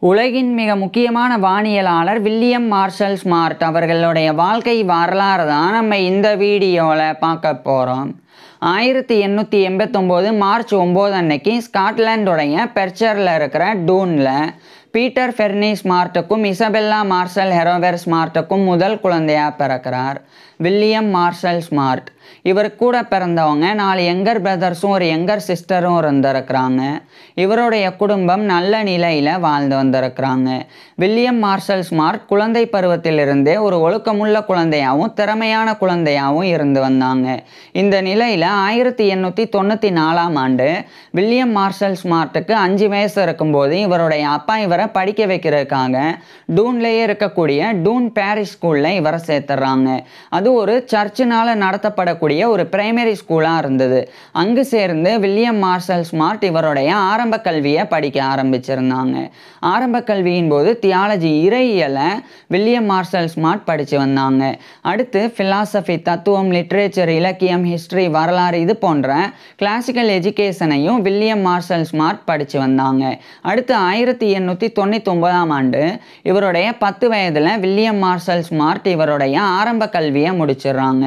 உலகின் மிக முக்கியமான வானியலாளர் வில்லியம் மார்ஷல் ஸ்மார்ட் அவர்களுடைய வாழ்க்கை வரலாறு தான் நம்ம இந்த வீடியோவில் பார்க்க போகிறோம். 1889 மார்ச் 9 அன்னைக்கு ஸ்காட்லாண்டுடைய பெர்ச்சரில் இருக்கிற டூனில் பீட்டர் ஃபெர்னி ஸ்மார்ட்டுக்கும் இசபெல்லா மார்ஷல் ஹெரோவர் ஸ்மார்ட்டுக்கும் முதல் குழந்தையாக பிறக்கிறார் வில்லியம் மார்ஷல் ஸ்மார்ட். இவர் கூட பிறந்தவங்க 4 யங்கர் பிரதர்ஸும் ஒரு யங்கர் சிஸ்டரும் இருந்திருக்கிறாங்க. இவருடைய குடும்பம் நல்ல நிலையில் வாழ்ந்து வந்திருக்கிறாங்க. வில்லியம் மார்ஷல் ஸ்மார்ட் குழந்தை பருவத்திலிருந்தே ஒரு ஒழுக்கமுள்ள குழந்தையாகவும் திறமையான குழந்தையாகவும் இருந்து வந்தாங்க. இந்த நிலையில் 1894ஆம் ஆண்டு வில்லியம் மார்ஷல் ஸ்மார்ட்டுக்கு 5 வயசு இருக்கும்போது இவருடைய அப்பா இவரை படிக்க வைக்கிறதுக்காக டூன்லேயே இருக்கக்கூடிய டூன் பேரிஷ் ஸ்கூலில் இவரை சேர்த்துறாங்க. அது ஒரு சர்ச்சினால் நடத்தப்படக்கூடிய ஒரு பிரைமரி ஸ்கூலாக இருந்தது. அங்கு சேர்ந்து வில்லியம் மார்ஷல் ஸ்மார்ட் இவருடைய ஆரம்ப கல்வியை படிக்க ஆரம்பிச்சிருந்தாங்க. ஆரம்ப கல்வியின் போது தியாலஜி இறையியலை வில்லியம் மார்ஷல் ஸ்மார்ட் படித்து வந்தாங்க. அடுத்து ஃபிலாசபி, தத்துவம், லிட்ரேச்சர், இலக்கியம், ஹிஸ்ட்ரி, வரலாறு இது போன்ற கிளாசிக்கல் எஜுகேஷனையும் வில்லியம் மார்ஷல் ஸ்மார்ட் படித்து வந்தாங்க. அடுத்து 1899ஆம் ஆண்டு இவருடைய 10 வயதில் வில்லியம் மார்ஷல் ஸ்மார்ட் இவருடைய ஆரம்ப கல்வியை முடிச்சிடுறாங்க.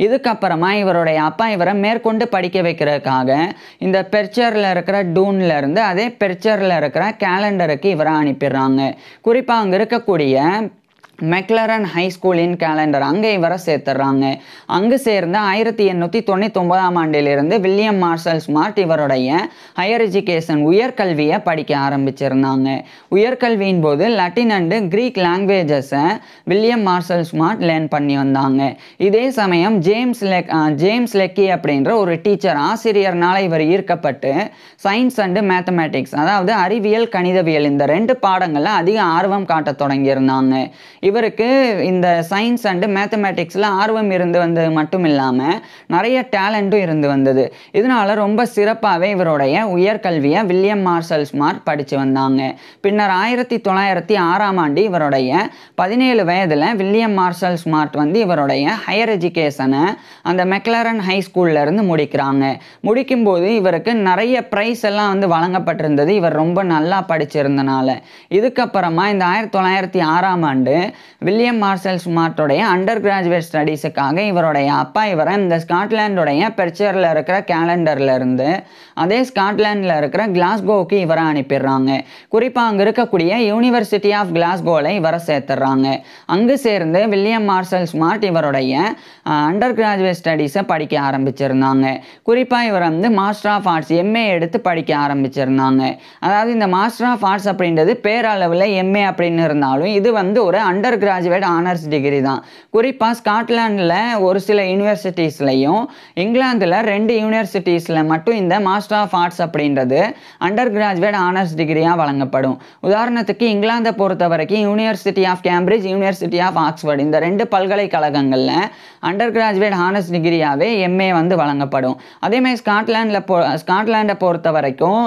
இதுக்கப்புறமா இவருடைய அப்பா இவரை மேற்கொண்டு படிக்க வைக்கிறதுக்காக இந்த பெர்ச்சரில் இருக்கிற டூன்ல இருந்து அதே பெர்ச்சரில் இருக்கிற கேலண்டருக்கு இவரை அனுப்பிடுறாங்க. குறிப்பாக அங்கே இருக்கக்கூடிய மெக்லரன் ஹை ஸ்கூலின் கேலண்டர் அங்கே இவரை சேர்த்துறாங்க. அங்கு சேர்ந்த 1899ஆம் ஆண்டிலிருந்து வில்லியம் மார்ஷல் ஸ்மார்ட் இவருடைய ஹையர் எஜுகேஷன் உயர்கல்வியை படிக்க ஆரம்பிச்சிருந்தாங்க. உயர்கல்வியின் போது லட்டின் அண்டு கிரீக் லாங்குவேஜஸை வில்லியம் மார்ஷல் ஸ்மார்ட் லேர்ன் பண்ணி வந்தாங்க. இதே சமயம் ஜேம்ஸ் லெக்கி அப்படின்ற ஒரு டீச்சர் ஆசிரியர்னால இவர் ஈர்க்கப்பட்டு சயின்ஸ் அண்டு மேத்தமேட்டிக்ஸ், அதாவது அறிவியல் கணிதவியல், இந்த 2 பாடங்களில் அதிக ஆர்வம் காட்ட தொடங்கியிருந்தாங்க. இவருக்கு இந்த சயின்ஸ் அண்டு மேத்தமேட்டிக்ஸில் ஆர்வம் இருந்து வந்தது மட்டும் இல்லாமல் நிறைய டேலண்ட்டும் இருந்து வந்தது. இதனால் ரொம்ப சிறப்பாகவே இவருடைய உயர்கல்வியை வில்லியம் மார்ஷல் ஸ்மார்ட் படித்து வந்தாங்க. பின்னர் 1906ஆம் ஆண்டு இவருடைய 17 வயதில் வில்லியம் மார்ஷல் ஸ்மார்ட் இவருடைய ஹையர் எஜுகேஷனை அந்த மெக்லரன் ஹை ஸ்கூல்லேருந்து முடிக்கிறாங்க. முடிக்கும்போது இவருக்கு நிறைய ப்ரைஸ் எல்லாம் வழங்கப்பட்டிருந்தது, இவர் ரொம்ப நல்லா படிச்சிருந்தனால. இதுக்கப்புறமா இந்த 1906ஆம் ஆண்டு வில்லியம் மார்ஷல் ஸ்மார்ட்டோடைய அண்டர் கிராஜுவேட் ஸ்டடீஸுக்காக இவருடைய அப்பா இவரை இந்த ஸ்காட்லாண்டுடைய பெர்ச்சரில் இருக்கிற கேலண்டரில் இருந்து அதே ஸ்காட்லாண்டில் இருக்கிற கிளாஸ்கோவுக்கு இவரை அனுப்பிடுறாங்க. குறிப்பாக அங்கே இருக்கக்கூடிய யூனிவர்சிட்டி ஆஃப் கிளாஸ்கோவில் இவரை சேர்த்துறாங்க. அங்கு சேர்ந்து வில்லியம் மார்ஷல் ஸ்மார்ட் இவருடைய அண்டர் கிராஜுவேட் ஸ்டடீஸை படிக்க ஆரம்பிச்சிருந்தாங்க. குறிப்பாக இவர் மாஸ்டர் ஆஃப் ஆர்ட்ஸ் எம்ஏ எடுத்து படிக்க ஆரம்பிச்சிருந்தாங்க. அதாவது இந்த மாஸ்டர் ஆஃப் ஆர்ட்ஸ் அப்படின்றது பேரளவில் எம்ஏ அப்படின்னு இருந்தாலும் இது ஒரு அண்டர் கிராஜுவேட் ஆனர்ஸ் டிகிரி தான். குறிப்பாக ஸ்காட்லாண்டில் ஒரு சில யூனிவர்சிட்டிஸ்லையும் இங்கிலாந்தில் 2 யூனிவர்சிட்டிஸில் மட்டும் இந்த மாஸ்டர் ஆஃப் ஆர்ட்ஸ் அப்படின்றது அண்டர் கிராஜுவேட் ஆனர்ஸ் டிகிரியாக வழங்கப்படும். உதாரணத்துக்கு இங்கிலாந்தை பொறுத்த வரைக்கும் university of Cambridge, university of Oxford, இந்த 2 பல்கலைக்கழகங்களில் அண்டர் கிராஜுவேட் ஆனர்ஸ் டிகிரியாகவே எம்ஏ வழங்கப்படும். அதேமாதிரி ஸ்காட்லாண்டை பொறுத்த வரைக்கும்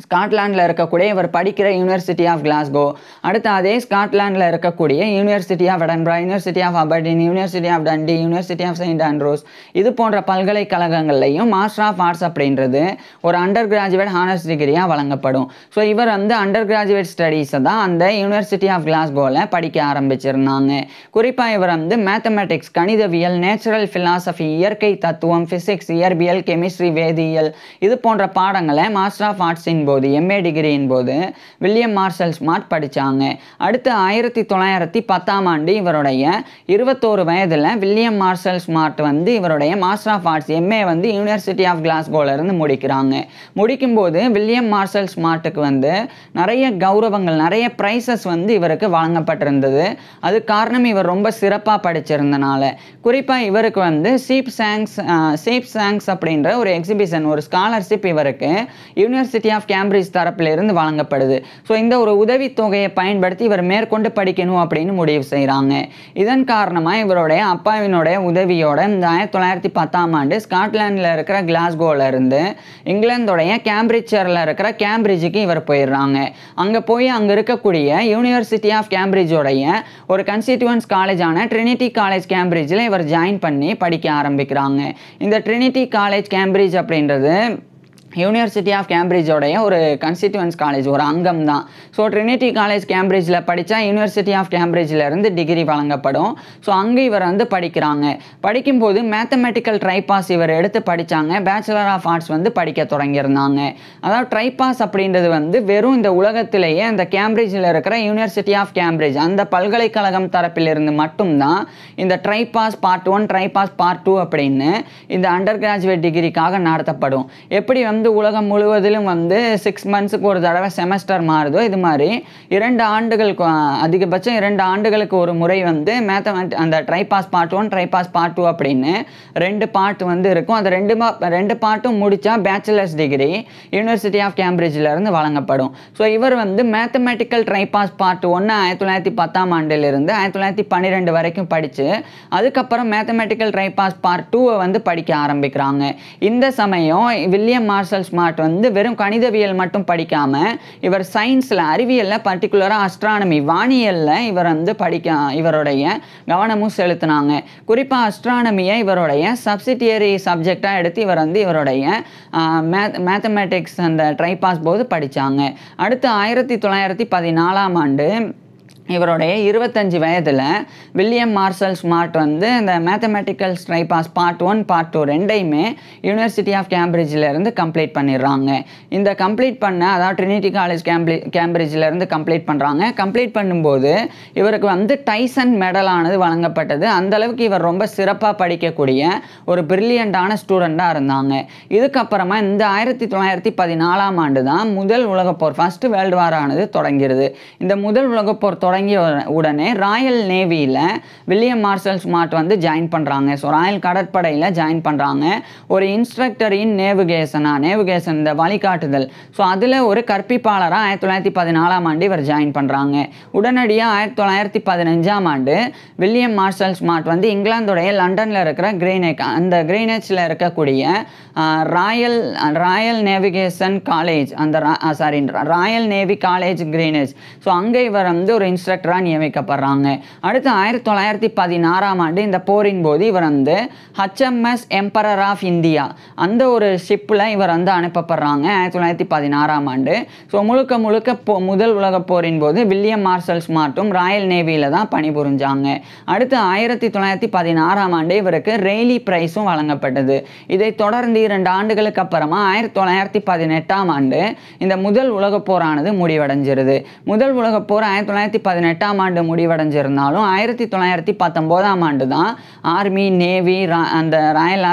ஸ்காட்லாண்டில் இருக்கக்கூடிய இவர் படிக்கிற யூனிவர்சிட்டி ஆஃப் கிளாஸ்கோ, அடுத்து அதே ஸ்காட்லாண்டில் இருக்கக்கூடிய university of Edinburgh, university of Aberdeen, university of Dundee, university of Saint Andrews இது போன்ற பல்கலைக்கழகங்கள்லையும் மாஸ்டர் ஆஃப் ஆர்ட்ஸ் அப்படின்றது ஒரு அண்டர் கிராஜுவேட் ஹானர்ஸ் டிகிரியாக வழங்கப்படும். ஸோ இவர் அண்டர் கிராஜுவேட் ஸ்டடீஸை தான் அந்த யூனிவர்சிட்டி ஆஃப் கிளாஸ்கோவில் படிக்க ஆரம்பிச்சிருந்தாங்க. குறிப்பாக இவர் மேத்தமெட்டிக்ஸ், கணிதவியல், நேச்சுரல் ஃபிலாசபி, இயற்கை தத்துவம், ஃபிசிக்ஸ், இயற்பியல், கெமிஸ்ட்ரி, வேதியியல் இது போன்ற பாடங்களை மாஸ்டர் ஆஃப் ஆர்ட்ஸின் போது எம்ஏ டிகிரியின் போது வில்லியம் மார்ஷல் ஸ்மார்ட் படித்தாங்க. அடுத்து 1910ஆம் ஆண்டு இவருடைய 21 வயதில் வில்லியம் மார்ஷல் ஸ்மார்ட் இவருடைய Master of Arts MA university of கிளாஸ்கோவிலிருந்து முடிக்கிறாங்க. முடிக்கும்போது வில்லியம் மார்ஷல் ஸ்மார்ட்டுக்கு நிறைய கௌரவங்கள், நிறைய ப்ரைஸஸ் இவருக்கு வழங்கப்பட்டிருந்தது. அது காரணம் இவர் ரொம்ப சிறப்பாக படிச்சிருந்தனால. குறிப்பாக இவருக்கு சீப் சாங்ஸ் அப்படின்ற ஒரு எக்ஸிபிஷன், ஒரு ஸ்காலர்ஷிப் இவருக்கு யூனிவர்சிட்டி ஆஃப் கேம்பிரிட்ஜ் தரப்பிலிருந்து வழங்கப்படுது. ஸோ இந்த ஒரு உதவித்தொகையை பயன்படுத்தி இவர் மேற்கொண்டு படிக்கணும் அப்படின்னு முடிவு செய்கிறாங்க. இதன் காரணமாக இவருடைய அப்பாவினுடைய உதவியோட இந்த 1910ஆம் ஆண்டு ஸ்காட்லாண்டில் இருக்கிற கிளாஸ்கோவிலிருந்து இங்கிலாந்துடைய கேம்பிரிட்ஜரில் இருக்கிற கேம்பிரிட்ஜுக்கு இவர் போயிடுறாங்க. அங்கே போய் அங்கே இருக்கக்கூடிய யூனிவர்சிட்டி ஆஃப் கேம்பிரிட்ஜோடைய ஒரு கன்ஸ்டிடியூவன்ஸ் காலேஜான ட்ரினிட்டி காலேஜ் கேம்பிரிட்ஜில் இவர் ஜாயின் பண்ணி படிக்க ஆரம்பிக்கிறாங்க. இந்த ட்ரினிட்டி காலேஜ் கேம்பிரிட்ஜ் அப்படின்றது யூனிவர்சிட்டி ஆஃப் கேம்பிரிட்ஜோடைய ஒரு கன்ஸ்டிடியூவன்ஸ் காலேஜ், ஒரு அங்கம் தான். ஸோ ட்ரினிட்டி காலேஜ் கேம்பிரிட்ஜில் படித்தா யூனிவர்சிட்டி ஆஃப் கேம்பிரிட்ஜிலேருந்து டிகிரி வழங்கப்படும். ஸோ அங்கே இவர் வந்து படிக்கிறாங்க. படிக்கும்போது மேத்தமெட்டிக்கல் ட்ரைபாஸ் இவர் எடுத்து படித்தாங்க. பேச்சுலர் ஆஃப் ஆர்ட்ஸ் வந்து படிக்க தொடங்கியிருந்தாங்க. அதாவது ட்ரைபாஸ் அப்படின்றது வந்து வெறும் இந்த உலகத்திலேயே அந்த கேம்பிரிட்ஜில் இருக்கிற யூனிவர்சிட்டி ஆஃப் கேம்பிரிட்ஜ் அந்த பல்கலைக்கழகம் தரப்பிலிருந்து மட்டும்தான் இந்த ட்ரைபாஸ் பார்ட் 1 ட்ரைபாஸ் பார்ட் 2 அப்படின்னு இந்த அண்டர் கிராஜுவேட் டிகிரிக்காக நடத்தப்படும். எப்படி வந்து உலகம் முழுவதிலும் வந்து 6 மந்த்ஸுக்கு ஒரு தடவை செமஸ்டர் மாறுதோ இது மாதிரி 2 ஆண்டுகளுக்கு அதிகபட்சம் 2 ஆண்டுகளுக்கு ஒரு முறை வந்து அந்த ட்ரைபாஸ் பார்ட் 1 ட்ரைபாஸ் பார்ட் 2 அப்படின்னு 2 பார்ட் வந்து இருக்கும். அந்த 2 பார்ட்டும் முடித்தா பேச்சுலர்ஸ் டிகிரி யூனிவர்சிட்டி ஆஃப் கேம்பிரிட்ஜிலேருந்து வழங்கப்படும். ஸோ இவர் வந்து மேத்தமெட்டிக்கல் ட்ரைபாஸ் பார்ட் 1 1910ஆம் ஆண்டிலிருந்து 1912 வரைக்கும் படித்து அதுக்கப்புறம் மேத்தமெட்டிக்கல் ட்ரைபாஸ் பார்ட் 2 வந்து படிக்க ஆரம்பிக்கிறாங்க. இந்த சமயம் வில்லியம் மார்ஷல் ஸ்மார்ட் வந்து வெறும் கணிதவியல் மட்டும் படிக்காமல் இவர் சயின்ஸில் அறிவியலில் பர்டிகுலராக அஸ்ட்ரானமி வானியலில் இவர் வந்து இவருடைய கவனமும் செலுத்தினாங்க. குறிப்பாக அஸ்ட்ரானமியை இவருடைய சப்சிடியரி சப்ஜெக்டாக எடுத்து இவர் வந்து இவருடைய மேத்தமெட்டிக்ஸ் அந்த ட்ரைபாஸ் போது படித்தாங்க. அடுத்து 1914ஆம் ஆண்டு இவருடைய 25 வயதில் வில்லியம் மார்ஷல் ஸ்மார்ட் வந்து இந்த மேத்தமெட்டிக்கல் ட்ரைபாஸ் பார்ட் 1 பார்ட் 2 ரெண்டையுமே யூனிவர்சிட்டி ஆஃப் கேம்பிரிட்ஜிலேருந்து கம்ப்ளீட் பண்ணிடுறாங்க. இந்த கம்ப்ளீட் பண்ண அதாவது ட்ரினிட்டி காலேஜ் கேம்பிரிட்ஜிலேருந்து கம்ப்ளீட் பண்ணுறாங்க. கம்ப்ளீட் பண்ணும்போது இவருக்கு வந்து டைசன் மெடலானது வழங்கப்பட்டது. அந்தளவுக்கு இவர் ரொம்ப சிறப்பாக படிக்கக்கூடிய ஒரு பிரில்லியண்டான ஸ்டூடெண்ட்டாக இருந்தாங்க. இதுக்கப்புறமா இந்த 1914ஆம் ஆண்டு தான் முதல் உலகப்போர் ஃபர்ஸ்ட் வேர்ல்டு வார் ஆனது தொடங்கிறது. இந்த முதல் உலகப்போர் தொடங்கிய உடனே ராயல் நேவியில் வில்லியம் மார்ஷல் ஸ்மார்ட் வந்து ஜாயின் பண்ணுறாங்க. ஸோ ராயல் கடற்படையில் ஜாயின் பண்ணுறாங்க. ஒரு இன்ஸ்ட்ரக்டர் இன் நேவிகேஷன் இந்த வழிகாட்டுதல் ஸோ அதில் ஒரு கற்பிப்பாளராக 1914ஆம் ஆண்டு இவர் ஜாயின் பண்ணுறாங்க. உடனடியாக 1915ஆம் ஆண்டு வில்லியம் மார்ஷல் ஸ்மார்ட் வந்து இங்கிலாந்துடைய லண்டனில் இருக்கிற அந்த கிரீனேஜில் இருக்கக்கூடிய royal navigation college royal navy college Greenwich so அங்கே இவர் வந்து ஒரு இன்ஸ்ட்ரக்டராக நியமிக்கப்படுறாங்க. அடுத்து 1916ஆம் ஆண்டு இந்த போரின் போது இவர் வந்து HMS எம்பரர் ஆஃப் இந்தியா அந்த ஒரு ஷிப்பில் இவர் வந்து அனுப்பப்படுறாங்க 1916ஆம் ஆண்டு. ஸோ முழுக்க முதல் உலகப் போரின் போது வில்லியம் மார்ஷல் ஸ்மார்ட்டும் ராயல் நேவியில் தான் பணிபுரிஞ்சாங்க. அடுத்து 1916ஆம் ஆண்டு இவருக்கு ரெய்லி பிரைஸும் வழங்கப்பட்டது. இதை தொடர்ந்து 2 ஆண்டுகளுக்கு அப்புறமா 1918ஆம் ஆண்டு இந்த முதல் உலகப் போரானது முடிவடைஞ்சிருது. முதல் உலகப் போர் 1918ஆம் ஆண்டு முடிவடைஞ்சிருந்தாலும் 1919ஆம் ஆண்டு தான் ஆர்மி நேவி அந்த ராயல்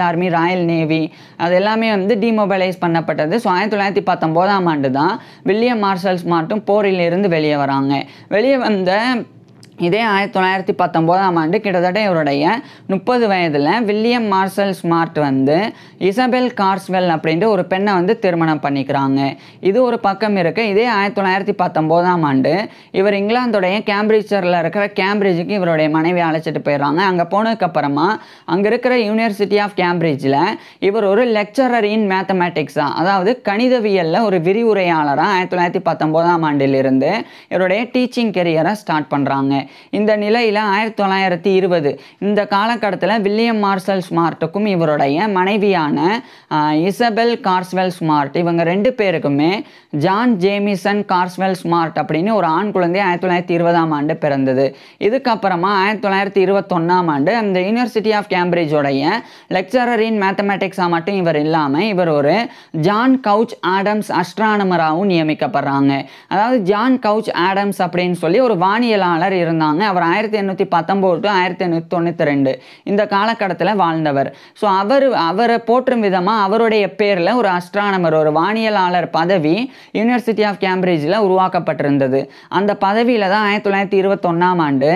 ஆர்மி ராயல் நேவி அது எல்லாமே வந்து டிமொபைலைஸ் பண்ணப்பட்டது. ஸோ 1919ஆம் ஆண்டு தான் வில்லியம் மார்ஷல் ஸ்மார்ட்டும் போரில் இருந்து வெளியே வராங்க. வெளியே வந்த இதே 1919ஆம் ஆண்டு கிட்டத்தட்ட இவருடைய 30 வயதில் வில்லியம் மார்ஷல் ஸ்மார்ட் வந்து இசபெல் கார்ஸ்வெல் அப்படின்ற ஒரு பெண்ணை வந்து திருமணம் பண்ணிக்கிறாங்க. இது ஒரு பக்கம் இருக்கு. இதே 1919ஆம் ஆண்டு இவர் இங்கிலாந்துடைய கேம்பிரிட்ஜில் இருக்கிற கேம்பிரிட்ஜுக்கு இவருடைய மனைவி அழைச்சிட்டு போயிடுறாங்க. அங்கே போனதுக்கப்புறமா அங்கே இருக்கிற யூனிவர்சிட்டி ஆஃப் கேம்பிரிட்ஜில் இவர் ஒரு லெக்சரர் இன் மேத்தமேட்டிக்ஸாக அதாவது கணிதவியலில் ஒரு விரிவுரையாளராக 1919ஆம் ஆண்டிலிருந்து இவருடைய டீச்சிங் கெரியரை ஸ்டார்ட் பண்ணுறாங்க. இந்த நிலையில் 1920 இந்த காலகட்டத்தில் வில்லியம் மார்ஷல் ஸ்மார்ட்டுக்கும் இவருடைய மனைவியான இசபெல் கார்ஸ்வெல் ஸ்மார்ட் இவங்க 2 பேருக்குமே ஜான் ஜேமிசன் கார்ஸ்வெல் ஸ்மார்ட் அப்படின்னு ஒரு ஆண் குழந்தை 1920ஆம் ஆண்டு பிறந்தது. இதுக்கப்புறமா 1921ஆம் ஆண்டு அந்த யூனிவர்சிட்டி ஆஃப் கேம்பிரிட்ஜோடைய லெக்சரர் இன் மேத்தமேட்டிக்ஸாக மட்டும் இவர் இல்லாமல் இவர் ஒரு ஜான் கவுச் ஆடம்ஸ் அஸ்ட்ரானமராகவும் நியமிக்கப்படுறாங்க. அதாவது ஜான் கவுச் ஆடம்ஸ் அப்படின்னு சொல்லி ஒரு வானியலாளர் இருந்தாங்க. அவர் 1819 to 1892 இந்த காலகட்டத்தில் வாழ்ந்தவர். ஸோ அவரை போற்றும் விதமாக அவருடைய பேரில் ஒரு அஸ்ட்ரானமர் ஒரு வானியலாளர் பதவி யூனிவர்சிட்டி ஆஃப் கேம்பிரிட்ஜில் உருவாக்கப்பட்டிருந்தது. அந்த பதவியில் தான் 1921ஆம் ஆண்டு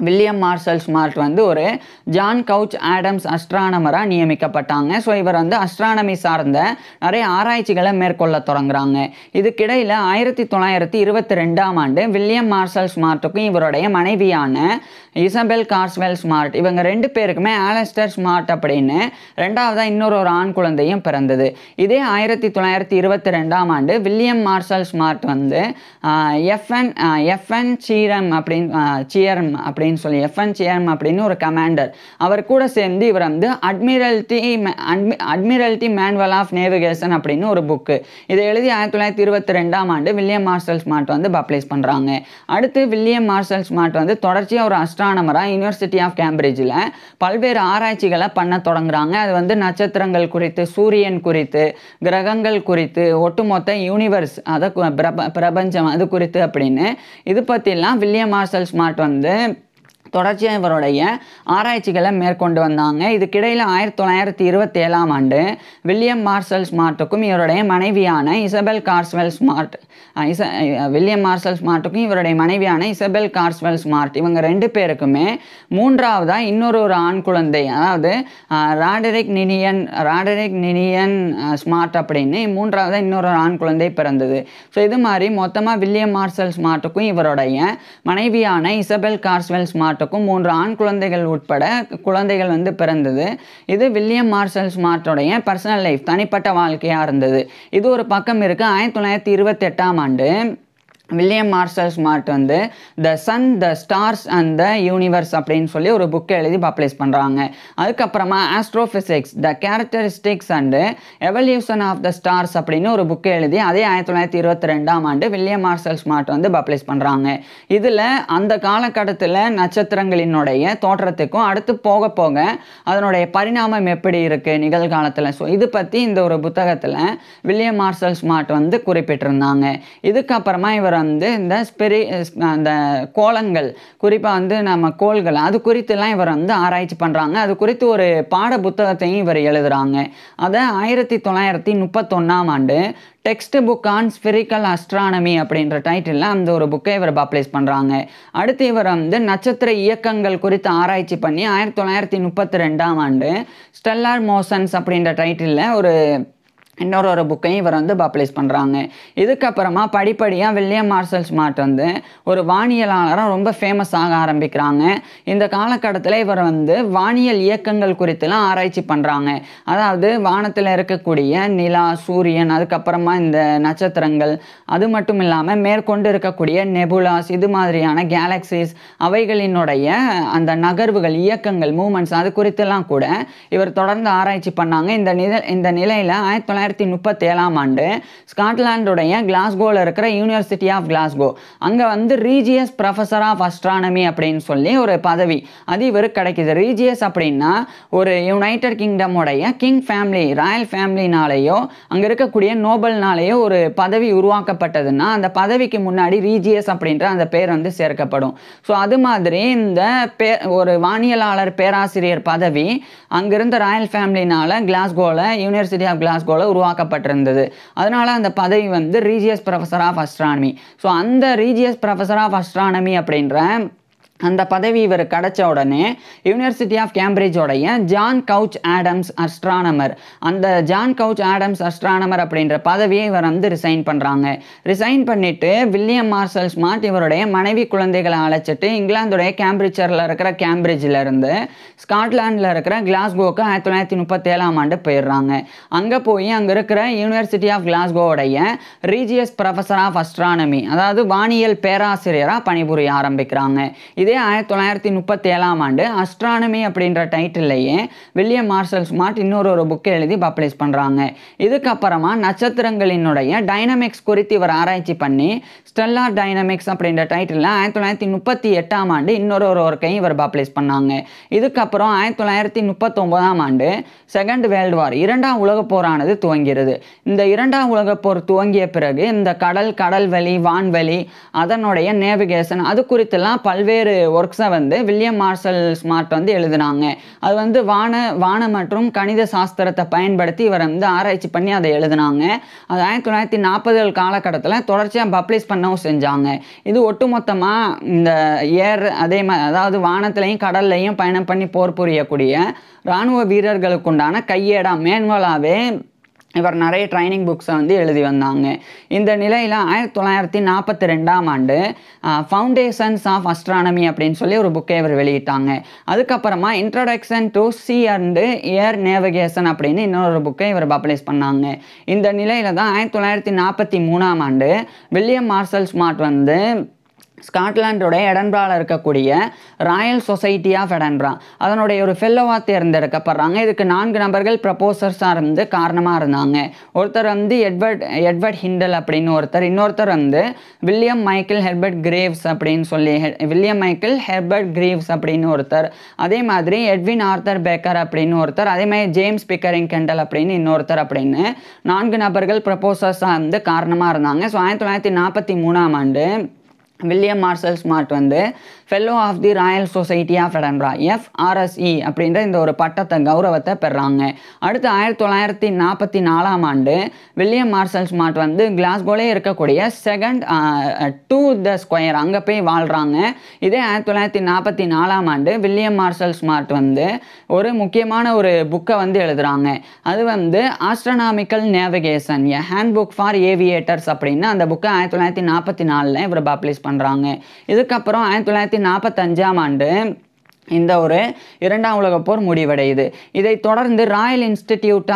வில்லியம் மார்ஷல் ஸ்மார்ட் வந்து ஒரு ஜான் கவுச் ஆடம்ஸ் அஸ்ட்ரானமராக நியமிக்கப்பட்டாங்க. ஸோ இவர் வந்து அஸ்ட்ரானமி சார்ந்த நிறைய ஆராய்ச்சிகளை மேற்கொள்ள தொடங்குறாங்க. இதுக்கிடையில் 1922ஆம் ஆண்டு வில்லியம் மார்ஷல் ஸ்மார்ட்டுக்கும் இவருடைய மனைவியான இசபெல் கார்ஸ்வெல் ஸ்மார்ட் இவங்க 2 பேருக்குமே ஆலஸ்டர் ஸ்மார்ட் அப்படின்னு ரெண்டாவதாக இன்னொரு ஆண் குழந்தையும் பிறந்தது. இதே 1922ஆம் ஆண்டு வில்லியம் மார்ஷல் ஸ்மார்ட் வந்து எஃப்என் சீரம் அப்படின்னு அப்படின்னு சொல்லி எஃப்என் சிஎம் அப்படின்னு ஒரு கமாண்டர், அவர் கூட சேர்ந்து இவர் வந்து அட்மிரல்டி மேனுவல் ஆஃப் நேவிகேஷன் அப்படின்னு ஒரு புக்கு இதை எழுதி 1922ஆம் ஆண்டு வில்லியம் மார்ஷல் ஸ்மார்ட் வந்து பப்ளிஷ் பண்ணுறாங்க. அடுத்து வில்லியம் மார்ஷல் ஸ்மார்ட் வந்து தொடர்ச்சியாக ஒரு அஸ்ட்ரானமராக யூனிவர்சிட்டி ஆஃப் கேம்பிரிட்ஜில் பல்வேறு ஆராய்ச்சிகளை பண்ண தொடங்குறாங்க. அது வந்து நட்சத்திரங்கள் குறித்து, சூரியன் குறித்து, கிரகங்கள் குறித்து, ஒட்டுமொத்த யூனிவர்ஸ் அதை பிரபஞ்சம் அது குறித்து அப்படின்னு இது பற்றிலாம் வில்லியம் மார்ஷல் ஸ்மார்ட் வந்து தொடர்ச்சியாக இவருடைய ஆராய்ச்சிகளை மேற்கொண்டு வந்தாங்க. இதுக்கிடையில் 1927ஆம் ஆண்டு வில்லியம் மார்ஷல் ஸ்மார்ட்டுக்கும் இவருடைய மனைவியான இசபெல் கார்ஸ்வெல் ஸ்மார்ட் இவங்க 2 பேருக்குமே மூன்றாவதாக இன்னொரு ஆண் குழந்தை, அதாவது ராடரிக் நினியன் ஸ்மார்ட் அப்படின்னு மூன்றாவதாக இன்னொரு ஆண் குழந்தை பிறந்தது. ஸோ இது மாதிரி மொத்தமாக வில்லியம் மார்ஷல் ஸ்மார்ட்டுக்கும் இவருடைய மனைவியான இசபெல் கார்ஸ்வெல் ஸ்மார்ட் 3 ஆண் குழந்தைகள் உட்பட குழந்தைகள் வந்து பிறந்தது. இது வில்லியம் மார்ஷல் ஸ்மார்ட்டோடைய பர்சனல் லைஃப், தனிப்பட்ட வாழ்க்கையாக இருந்தது. இது ஒரு பக்கம் இருக்குது. 1928ஆம் ஆண்டு வில்லியம் மார்ஷல் ஸ்மார்ட் வந்து the sun, the stars and the universe அப்படின்னு சொல்லி ஒரு புக்கை எழுதி பப்ளிஷ் பண்ணுறாங்க. அதுக்கப்புறமா astrophysics, the characteristics and evolution of the stars அப்படின்னு ஒரு புக்கை எழுதி அதே 1922ஆம் ஆண்டு வில்லியம் மார்ஷல் ஸ்மார்ட் வந்து பப்ளிஷ் பண்ணுறாங்க. இதில் அந்த காலகட்டத்தில் நட்சத்திரங்களினுடைய தோற்றத்துக்கும் அடுத்து போக போக அதனுடைய பரிணாமம் எப்படி இருக்குது நிகழ்காலத்தில், ஸோ இது பற்றி இந்த ஒரு புத்தகத்தில் வில்லியம் மார்ஷல் ஸ்மார்ட் வந்து குறிப்பிட்டிருந்தாங்க. இதுக்கப்புறமா இவர் வந்து இந்த அந்த கோலங்கள், குறிப்பாக வந்து நம்ம கோள்கள் அது குறித்துலாம் இவர் வந்து ஆராய்ச்சி பண்ணுறாங்க. அது குறித்து ஒரு பாட புத்தகத்தையும் இவர் எழுதுகிறாங்க. அதை 1931ஆம் ஆண்டு text book on spherical astronomy அப்படின்ற டைட்டிலில் அந்த ஒரு புக்கை இவர் பப்ளிஷ் பண்ணுறாங்க. அடுத்து இவர் வந்து நட்சத்திர இயக்கங்கள் குறித்து ஆராய்ச்சி பண்ணி 1932ஆம் ஆண்டு ஸ்டெல்லார் மோஷன்ஸ் அப்படின்ற டைட்டிலில் இன்னொரு புக்கையும் இவர் வந்து பப்ளிஷ் பண்ணுறாங்க. இதுக்கப்புறமா படிப்படியாக வில்லியம் மார்ஷல் ஸ்மார்ட் வந்து ஒரு வானியலாளராக ரொம்ப ஃபேமஸ் ஆக ஆரம்பிக்கிறாங்க. இந்த காலகட்டத்தில் இவர் வந்து வானியல் இயக்கங்கள் குறித்துலாம் ஆராய்ச்சி பண்ணுறாங்க. அதாவது வானத்தில் இருக்கக்கூடிய நிலா, சூரியன், அதுக்கப்புறமா இந்த நட்சத்திரங்கள், அது மட்டும் இல்லாமல் மேற்கொண்டு இருக்கக்கூடிய நெபுலாஸ், இது மாதிரியான கேலக்சிஸ் அவைகளினுடைய அந்த நகர்வுகள், இயக்கங்கள், மூமெண்ட்ஸ் அது குறித்தெல்லாம் கூட இவர் தொடர்ந்து ஆராய்ச்சி பண்ணாங்க. இந்த நிலையில் 1937ஆம் ஆண்டு ஸ்காட்லாண்டுடைய கிளாஸ்கோவில் இருக்கிற யூனிவர்சிட்டி ஆஃப் கிளாஸ்கோ அங்கே வந்து ரீஜியஸ் ப்ரொஃபஸர் ஆஃப் அஸ்ட்ரானமி அப்படின்னு சொல்லி ஒரு பதவி அது இவருக்கு கிடைக்கிது. ரீஜியஸ் அப்படின்னா ஒரு யுனைடெட் கிங்டமுடைய கிங் ஃபேமிலி, ராயல் ஃபேமிலினாலேயோ அங்கே இருக்கக்கூடிய நோபல்னாலேயோ ஒரு பதவி உருவாக்கப்பட்டதுன்னா அந்த பதவிக்கு முன்னாடி ரீஜியஸ் அப்படின்ற அந்த பேர் வந்து சேர்க்கப்படும். ஸோ அது மாதிரி இந்த ஒரு வானியலாளர் பேராசிரியர் பதவி அங்கிருந்த ராயல் ஃபேமிலினால கிளாஸ்கோவில், யூனிவர்சிட்டி ஆஃப் கிளாஸ்கோவில் உருவாக்கப்பட்டிருந்தது. அதனால அந்த பதவி வந்து Regius professor of astronomy. So அந்த ரீஜியஸ் ப்ரொஃபஸர் ஆஃப் அஸ்ட்ரானமி அப்படின்ற அந்த பதவி இவர் கிடைச்ச உடனே யூனிவர்சிட்டி ஆஃப் கேம்பிரிட்ஜோடைய ஜான் கவுச் ஆடம்ஸ் அஸ்ட்ரானமர், அந்த ஜான் கவுச் ஆடம்ஸ் அஸ்ட்ரானமர் அப்படின்ற பதவியை இவர் வந்து ரிசைன் பண்ணுறாங்க. ரிசைன் பண்ணிவிட்டு வில்லியம் மார்ஷல் ஸ்மார்ட் இவருடைய மனைவி குழந்தைகளை அழைச்சிட்டு இங்கிலாந்துடைய கேம்பிரிட்ஜரில் இருக்கிற கேம்பிரிட்ஜில் இருந்து ஸ்காட்லாண்டில் இருக்கிற கிளாஸ்கோவுக்கு 1937ஆம் ஆண்டு போயிடுறாங்க. அங்கே போய் அங்கே இருக்கிற யூனிவர்சிட்டி ஆஃப் கிளாஸ்கோவுடைய ரீஜியஸ் ப்ரொஃபஸர் ஆஃப் அஸ்ட்ரானமி, அதாவது வானியல் பேராசிரியராக பணிபுரிய ஆரம்பிக்கிறாங்க. இதே 1937ஆம் ஆண்டு அஸ்ட்ரானமி அப்படின்ற டைட்டில்லையே வில்லியம் மார்ஷல் ஸ்மார்ட் இன்னொரு புக்கை எழுதி பப்ளிஷ் பண்ணுறாங்க. இதுக்கப்புறமா நட்சத்திரங்களினுடைய டைனமிக்ஸ் குறித்து இவர் ஆராய்ச்சி பண்ணி ஸ்டெல்லார் டைனமிக்ஸ் அப்படின்ற டைட்டிலில் 1938ஆம் ஆண்டு இன்னொரு ஒர்க்கையும் இவர் பப்ளிஷ் பண்ணாங்க. இதுக்கப்புறம் 1939ஆம் ஆண்டு செகண்ட் வேர்ல்டு வார், 2ஆம் உலகப் போரானது துவங்கிறது. இந்த 2ஆம் உலகப் போர் துவங்கிய பிறகு இந்த கடல்வெளி, வான்வெளி, அதனுடைய நேவிகேஷன் அது குறித்தெல்லாம் பல்வேறு ஒர்க்ஸை வந்து வில்லியம் மார்ஷல் ஸ்மார்ட் வந்து எழுதினாங்க. அது வந்து வான மற்றும் கணித சாஸ்திரத்தை பயன்படுத்தி இவர் வந்து ஆராய்ச்சி பண்ணி அதை எழுதினாங்க. அது 1940 காலகட்டத்தில் தொடர்ச்சியாக பப்ளிஷ் பண்ணவும் செஞ்சாங்க. இது ஒட்டுமொத்தமாக இந்த அதே மாதிரி, அதாவது வானத்திலையும் கடல்லையும் பயணம் பண்ணி போர் புரியக்கூடிய இராணுவ வீரர்களுக்கு உண்டான கையேடாக மேன்வலாகவே இவர் நிறைய ட்ரைனிங் புக்ஸை வந்து எழுதி வந்தாங்க. இந்த நிலையில் 1942ஆம் ஆண்டு ஃபவுண்டேஷன்ஸ் ஆஃப் அஸ்ட்ரானமி அப்படின்னு சொல்லி ஒரு புக்கை இவர் வெளியிட்டாங்க. அதுக்கப்புறமா introduction to C and air navigation அப்படின்னு இன்னொரு புக்கை இவர் பப்ளிஷ் பண்ணாங்க. இந்த நிலையில் தான் 1943ஆம் ஆண்டு வில்லியம் மார்ஷல் ஸ்மார்ட் வந்து ஸ்காட்லாண்டோட எடன்பராவில் இருக்கக்கூடிய ராயல் சொசைட்டி ஆஃப் எடன்பரா அதனுடைய ஒரு ஃபெல்லோவாக தேர்ந்தெடுக்கப்படுறாங்க. இதுக்கு 4 நபர்கள் ப்ரப்போசர்ஸாக இருந்து காரணமாக இருந்தாங்க. ஒருத்தர் வந்து எட்வர்ட் ஹிண்டல் அப்படின்னு ஒருத்தர், இன்னொருத்தர் வந்து வில்லியம் மைக்கேல் ஹெர்பர்ட் கிரேவ்ஸ் அப்படின்னு ஒருத்தர், அதே மாதிரி எட்வின் ஆர்தர் பேக்கர் அப்படின்னு ஒருத்தர், அதே மாதிரி ஜேம்ஸ் பிக்கரிங் கெண்டல் அப்படின்னு இன்னொருத்தர் அப்படின்னு 4 நபர்கள் ப்ரப்போசர்ஸாக இருந்து காரணமாக இருந்தாங்க. ஸோ 1943ஆம் ஆண்டு வில்லியம் மார்ஷல் ஸ்மார்ட் வந்து fellow of the royal society of Edinburgh FRSE அப்படின்ற இந்த ஒரு பட்டத்தை கௌரவத்தை பெறாங்க. அடுத்து 1944ஆம் ஆண்டு வில்லியம் மார்ஷல் ஸ்மார்ட் வந்து கிளாஸ்கோலே இருக்கக்கூடிய செகண்ட் டு த ஸ்கொயர் அங்கே போய் வாழ்கிறாங்க. இதே 1944ஆம் ஆண்டு வில்லியம் மார்ஷல் ஸ்மார்ட் வந்து ஒரு முக்கியமான ஒரு புக்கை வந்து எழுதுகிறாங்க. அது வந்து astronomical navigation a handbook for aviators அப்படின்னு அந்த புக்கை 1944 இவர் பப்ளிஷ் பண்ணுறாங்க. இதுக்கப்புறம் 1945ஆம் ஆண்டு இந்த ஒரு 2ஆம் உலகப் போர் முடிவடையுது. இதை தொடர்ந்து ராயல் இன்ஸ்டிடியூட்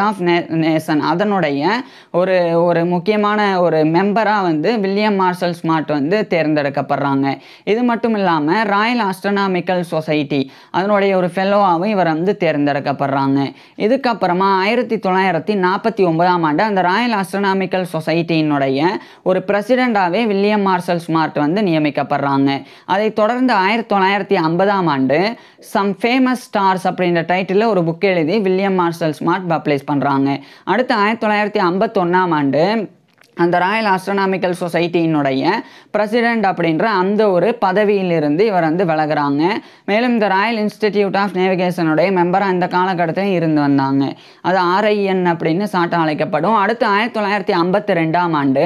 ஆஃப் நேஷன் அதனுடைய ஒரு முக்கியமான ஒரு மெம்பராக வந்து வில்லியம் மார்ஷல் ஸ்மார்ட் வந்து தேர்ந்தெடுக்கப்படுறாங்க. இது மட்டும் இல்லாமல் ராயல் ஆஸ்ட்ரோனாமிக்கல் சொசைட்டி அதனுடைய ஒரு ஃபெல்லோவாகவும் இவர் வந்து தேர்ந்தெடுக்கப்படுறாங்க. இதுக்கப்புறமா 1949ஆம் ஆண்டு அந்த ராயல் ஆஸ்ட்ரோனாமிக்கல் சொசைட்டியினுடைய ஒரு பிரசிடெண்டாகவே வில்லியம் மார்ஷல் ஸ்மார்ட் வந்து நியமிக்கப்படுறாங்க. அதை தொடர்ந்து 1950ஆம் ஆண்டு சம் ஃபேமஸ் ஸ்டார்ஸ் அப்படின்ற டைட்டில் ஒரு புக் எழுதி வில்லியம் மார்ஷல் ஸ்மார்ட் பப்ளிஷ் பண்ணுறாங்க. அடுத்து 1951ஆம் ஆண்டு அந்த ராயல் ஆஸ்ட்ரோனாமிக்கல் சொசைட்டியினுடைய பிரசிடெண்ட் அப்படின்ற அந்த ஒரு பதவியிலிருந்து இவர் வந்து விலகுறாங்க. மேலும் இந்த ராயல் இன்ஸ்டிடியூட் ஆஃப் நேவிகேஷனுடைய மெம்பராக இந்த காலகட்டத்தில் இருந்து வந்தாங்க. அது RIN அப்படின்னு சாட்டா அழைக்கப்படும். அடுத்து 1952ஆம் ஆண்டு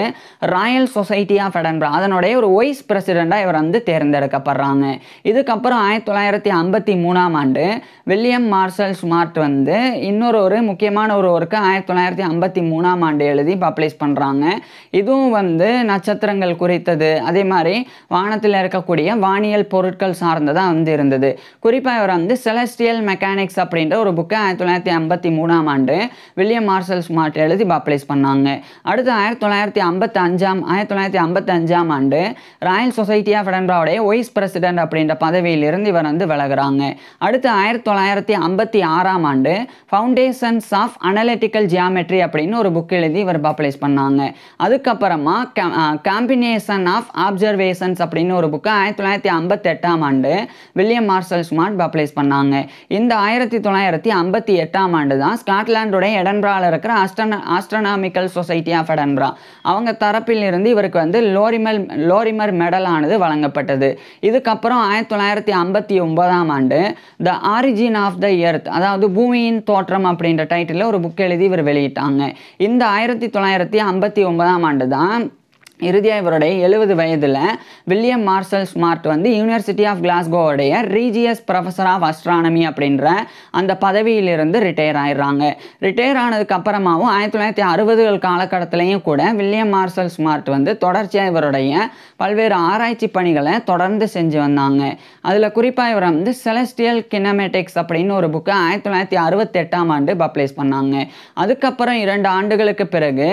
ராயல் சொசைட்டி ஆஃப் எடன்பரா அதனுடைய ஒரு வைஸ் பிரசிடெண்டாக இவர் வந்து தேர்ந்தெடுக்கப்படுறாங்க. இதுக்கப்புறம் 1953ஆம் ஆண்டு வில்லியம் மார்ஷல் ஸ்மார்ட் வந்து இன்னொரு முக்கியமான ஒரு ஒர்க்கை 1953ஆம் ஆண்டு எழுதி பப்ளிஷ் பண்ணுறாங்க. இதுவும் வந்து நட்சத்திரங்கள் குறித்தது, அதே மாதிரி வானத்தில் இருக்கக்கூடிய வானியல் பொருட்கள் சார்ந்ததாக வந்து இருந்தது. குறிப்பாக இவர் வந்து செலஸ்டியல் மெக்கானிக்ஸ் அப்படின்ற ஒரு புக்கை 1953ஆம் ஆண்டு வில்லியம் மார்ஷல் ஸ்மார்ட் எழுதி பப்ளிஷ் பண்ணாங்க. அடுத்து 1955ஆம் ஆண்டு ராயல் சொசைட்டி ஆஃப் எடன்பராவுடைய வைஸ் பிரசிடென்ட் அப்படின்ற பதவியிலிருந்து இவர் வந்து விலகுறாங்க. அடுத்து 1956ஆம் ஆண்டு ஃபவுண்டேஷன்ஸ் ஆஃப் அனலிட்டிக்கல் ஜியாமெட்ரி அப்படின்னு ஒரு புக் எழுதி இவர் பப்ளிஷ் பண்ணாங்க. அதுக்கப்புறமா காம்பினேஷன் ஆஃப் ஆப்சர்வேஷன்ஸ் அப்படின்னு ஒரு புக்கை 1958ஆம் ஆண்டு வில்லியம் மார்ஷல் ஸ்மார்ட் பப்ளிஷ் பண்ணாங்க. இந்த 1958ஆம் ஆண்டு தான் ஸ்காட்லாண்டுடைய எடன்பராவில் இருக்கிற ஆஸ்ட்ரோனாமிக்கல் சொசைட்டி ஆஃப் எடன்பரா அவங்க தரப்பில் இருந்து இவருக்கு வந்து லோரிமர் மெடல் ஆனது வழங்கப்பட்டது. இதுக்கப்புறம் 1959ஆம் ஆண்டு the origin of the earth அதாவது பூமியின் தோற்றம் அப்படின்ற டைட்டில் ஒரு புக் எழுதி இவர் வெளியிட்டாங்க. இந்த 1959ஆம் ஆண்டு தான் இறுதியாக இவருடைய 70 வயதில் வில்லியம் மார்ஷல் ஸ்மார்ட் வந்து யூனிவர்சிட்டி ஆஃப் கிளாஸ்கோவுடைய ரீஜியஸ் ப்ரொஃபஸர் ஆஃப் அஸ்ட்ரானமி அப்படின்ற அந்த பதவியிலிருந்து ரிட்டையர் ஆயிடுறாங்க. ரிட்டையர் ஆனதுக்கு அப்புறமாவும் 1960கள் காலகட்டத்திலையும் கூட வில்லியம் மார்ஷல் ஸ்மார்ட் வந்து தொடர்ச்சியாக இவருடைய பல்வேறு ஆராய்ச்சி பணிகளை தொடர்ந்து செஞ்சு வந்தாங்க. அதில் குறிப்பாக இவர் வந்து செலஸ்டியல் கினமேட்டிக்ஸ் அப்படின்னு ஒரு புக்கை 1968ஆம் ஆண்டு பப்ளிஷ் பண்ணாங்க. அதுக்கப்புறம் 2 ஆண்டுகளுக்கு பிறகு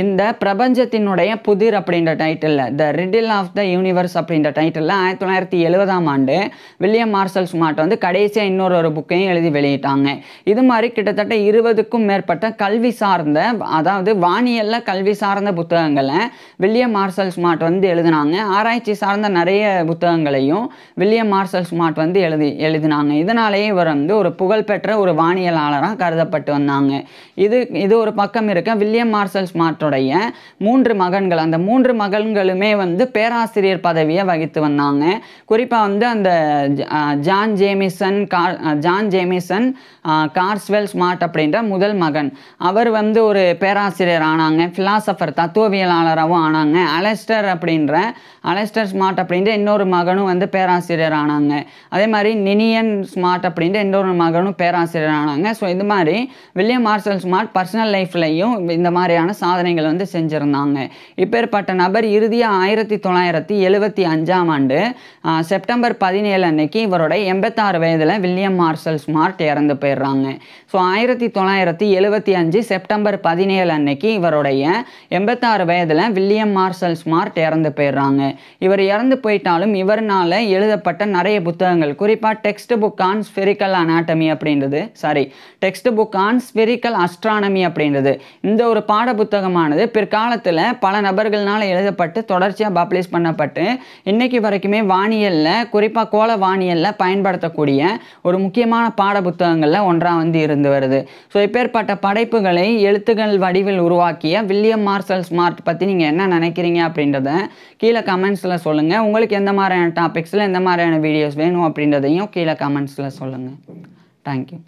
இந்த பிரபஞ்சத்தினுடைய புதிர் அப்படின்ற title the riddle of the universe அப்படின்ற டைட்டில் 1970ஆம் ஆண்டு வில்லியம் மார்ஷல் ஸ்மார்ட் வந்து கடைசியாக இன்னொரு புக்கையும் எழுதி வெளியிட்டாங்க. இது மாதிரி கிட்டத்தட்ட 20க்கும் மேற்பட்ட கல்வி சார்ந்த அதாவது வானியல்ல கல்வி சார்ந்த புத்தகங்களை வில்லியம் மார்ஷல் ஸ்மார்ட் வந்து எழுதினாங்க. ஆராய்ச்சி சார்ந்த நிறைய புத்தகங்களையும் வில்லியம் மார்ஷல் ஸ்மார்ட் வந்து எழுதினாங்க. இதனாலேயே இவர் வந்து ஒரு புகழ்பெற்ற ஒரு வானியலாளராக கருதப்பட்டு வந்தாங்க. இது ஒரு பக்கம் இருக்க வில்லியம் மார்ஷல் ஸ்மார்ட்டோடைய 3 மகன்கள் அந்த 3 மகன்களுமே வந்து பேராசிரியர் பதவியை வகித்து வந்தாங்க. குறிப்பாக வந்து அந்த ஜான் ஜேமிசன் கார்ஸ்வெல் ஸ்மார்ட் அப்படின்ற முதல் மகன் அவர் வந்து ஒரு பேராசிரியர் ஆனாங்க. ஃபிலாசபர் தத்துவவியலாளராகவும் ஆனாங்க. அலெஸ்டர் ஸ்மார்ட் அப்படின்ற இன்னொரு மகனும் வந்து பேராசிரியர் ஆனாங்க. அதே மாதிரி நினியன் ஸ்மார்ட் அப்படின்ற இன்னொரு மகனும் பேராசிரியர் ஆனாங்க. ஸோ இது மாதிரி வில்லியம் மார்ஷல் ஸ்மார்ட் பர்சனல் லைஃப்லையும் இந்த மாதிரியான சாதனைகள் வந்து செஞ்சுருந்தாங்க. இப்பேற்பட்ட நபர் இறுதியாக 1975ஆம் ஆண்டு செப்டம்பர் 17 அன்னைக்கு இவருடைய 86 வயதில் வில்லியம் மார்ஷல் ஸ்மார்ட் இறந்து போயிடுறாங்க. ஸோ 1975 செப்டம்பர் 17 அன்னைக்கு இவருடைய 86 வயதில் வில்லியம் மார்ஷல் ஸ்மார்ட் இறந்து போயிடுறாங்க. இவர் இறந்து போயிட்டாலும் இவர்னால எழுதப்பட்ட நிறைய புத்தகங்கள், குறிப்பாக textbook on spherical anatomy அப்படின்றது, textbook on spherical astronomy அப்படின்றது, இந்த ஒரு பாட புத்தகமானது பிற்காலத்தில் பல நபர்களால் எழுதப்பட்டு தொடர்ச்சியாக பப்ளிஷ் பண்ணப்பட்டு இன்னைக்கு வரைக்குமே வானியலில், குறிப்பாக கோள வானியலில் பயன்படுத்தக்கூடிய ஒரு முக்கியமான பாட புத்தகங்களில் ஒன்றாக இருந்து வருது. ஸோ இப்பேற்பட்ட படைப்புகளை எழுத்துக்கள் வடிவில் உருவாக்கிய வில்லியம் மார்ஷல் ஸ்மார்ட் பற்றி நீங்கள் என்ன நினைக்கிறீங்க அப்படின்றத கீழே கமெண்ட்ஸில் சொல்லுங்கள். உங்களுக்கு எந்த மாதிரியான டாபிக்ஸில் எந்த மாதிரியான வீடியோஸ் வேணும் அப்படின்றதையும் கீழே கமெண்ட்ஸில் சொல்லுங்கள். தேங்க்யூ.